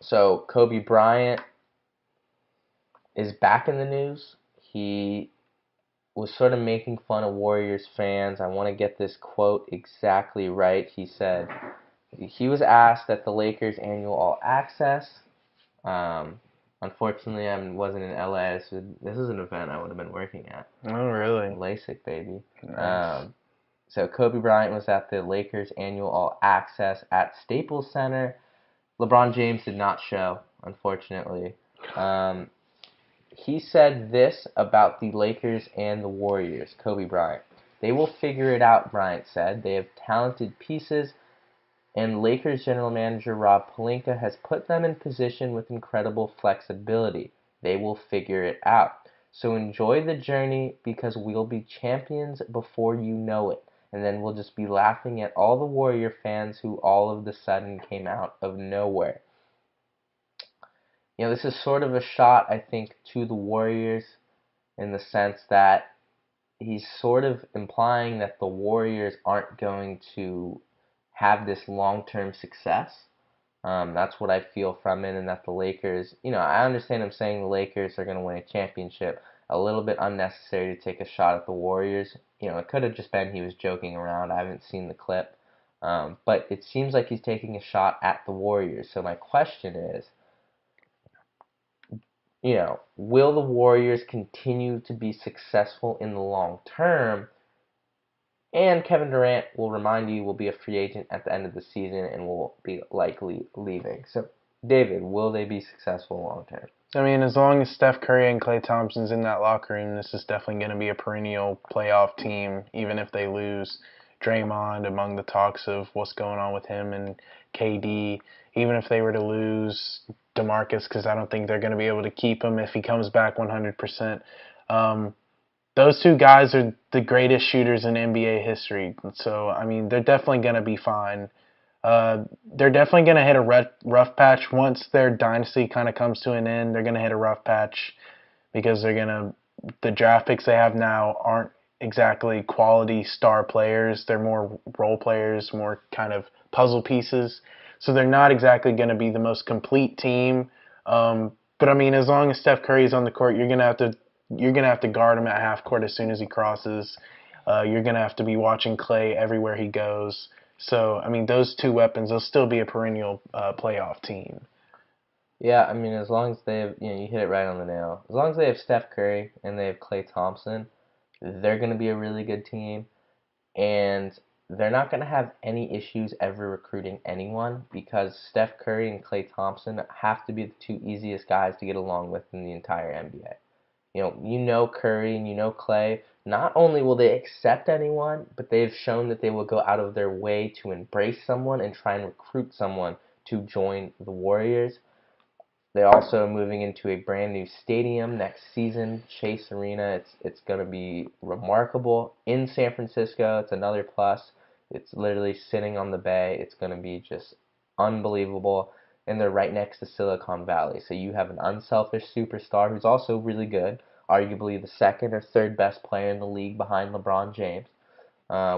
So Kobe Bryant is back in the news. He was sort of making fun of Warriors fans. I want to get this quote exactly right. He said he was asked at the Lakers annual All Access. Um, Unfortunately, I wasn't in LA. This is an event I would have been working at. Oh, really? LASIK, baby. Nice. So Kobe Bryant was at the Lakers annual All Access at Staples Center. LeBron James did not show, unfortunately. Um, he said this about the Lakers and the Warriors, Kobe Bryant. They will figure it out, Bryant said. They have talented pieces, and Lakers general manager Rob Pelinka has put them in position with incredible flexibility. They will figure it out. So enjoy the journey because we'll be champions before you know it. And then we'll just be laughing at all the Warrior fans who all of a sudden came out of nowhere. This is sort of a shot, I think, to the Warriors in the sense that he's sort of implying that the Warriors aren't going to have this long-term success. That's what I feel from it, and that the Lakers, I understand him saying the Lakers are going to win a championship. A little bit unnecessary to take a shot at the Warriors. It could have just been he was joking around. I haven't seen the clip. But it seems like he's taking a shot at the Warriors. So my question is, will the Warriors continue to be successful in the long term? And Kevin Durant, will remind you, will be a free agent at the end of the season and will be likely leaving. So, David, will they be successful long term? I mean, as long as Steph Curry and Klay Thompson's in that locker room, this is definitely going to be a perennial playoff team, even if they lose Draymond among the talks of what's going on with him and KD. Even if they were to lose DeMarcus, because I don't think they're going to be able to keep him if he comes back 100%. Those two guys are the greatest shooters in NBA history. So, I mean, they're definitely going to be fine. They're definitely going to hit a rough patch once their dynasty kind of comes to an end. They're going to hit a rough patch because the draft picks they have now aren't exactly quality star players. They're more role players, more kind of puzzle pieces. So they're not exactly going to be the most complete team. But I mean, as long as Steph Curry's on the court, you're gonna have to guard him at half court as soon as he crosses. You're gonna have to be watching Klay everywhere he goes. So I mean, those two weapons, they'll still be a perennial playoff team. Yeah, I mean, as long as they have, you hit it right on the nail. As long as they have Steph Curry and they have Klay Thompson, they're going to be a really good team. And they're not going to have any issues ever recruiting anyone because Steph Curry and Klay Thompson have to be the two easiest guys to get along with in the entire NBA. Curry and Klay. Not only will they accept anyone, but they've shown that they will go out of their way to embrace someone and try and recruit someone to join the Warriors. They're also moving into a brand new stadium next season, Chase Arena. It's going to be remarkable in San Francisco. It's another plus. It's literally sitting on the bay. It's going to be just unbelievable. And they're right next to Silicon Valley. So you have an unselfish superstar who's also really good, arguably the second or third best player in the league behind LeBron James.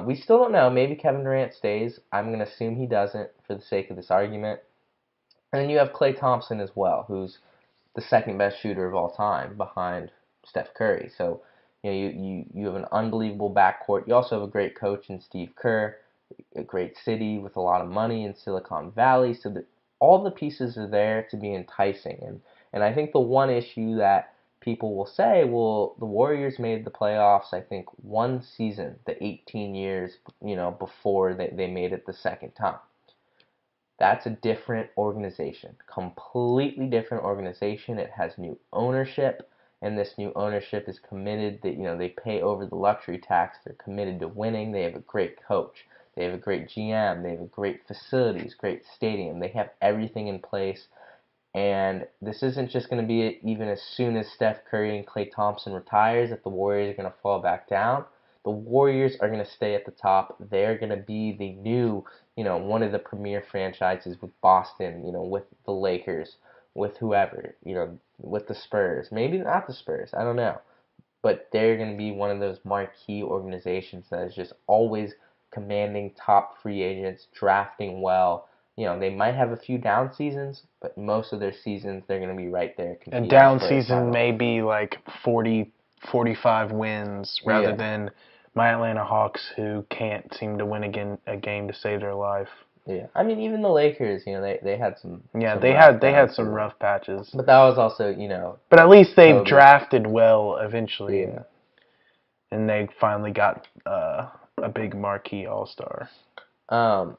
We still don't know. Maybe Kevin Durant stays. I'm going to assume he doesn't for the sake of this argument. And then you have Klay Thompson as well, who's the second best shooter of all time behind Steph Curry. So, you have an unbelievable backcourt. You also have a great coach in Steve Kerr, a great city with a lot of money in Silicon Valley. So that all the pieces are there to be enticing. And I think the one issue that people will say, well, the Warriors made the playoffs, I think, one season, the 18 years, before they made it the second time. That's a different organization, completely different organization. It has new ownership, and this new ownership is committed that, they pay over the luxury tax. They're committed to winning. They have a great coach. They have a great GM. They have great facilities, great stadium. They have everything in place. And this isn't just going to be even as soon as Steph Curry and Klay Thompson retires that the Warriors are going to fall back down. The Warriors are going to stay at the top. They're going to be the new, one of the premier franchises with Boston, with the Lakers, with whoever, with the Spurs. Maybe not the Spurs, I don't know. But they're going to be one of those marquee organizations that is just always commanding top free agents, drafting well, They might have a few down seasons, but most of their seasons they're going to be right there A competing down for a season title. may be like 40, 45 wins rather Yeah. than my Atlanta Hawks who can't seem to win a game to save their life. Yeah, I mean even the Lakers, they had some Yeah, some rough they had down some seasons. rough patches. But that was also But at least they've Kobe. drafted well eventually, Yeah. and they finally got a big marquee all-star. Let's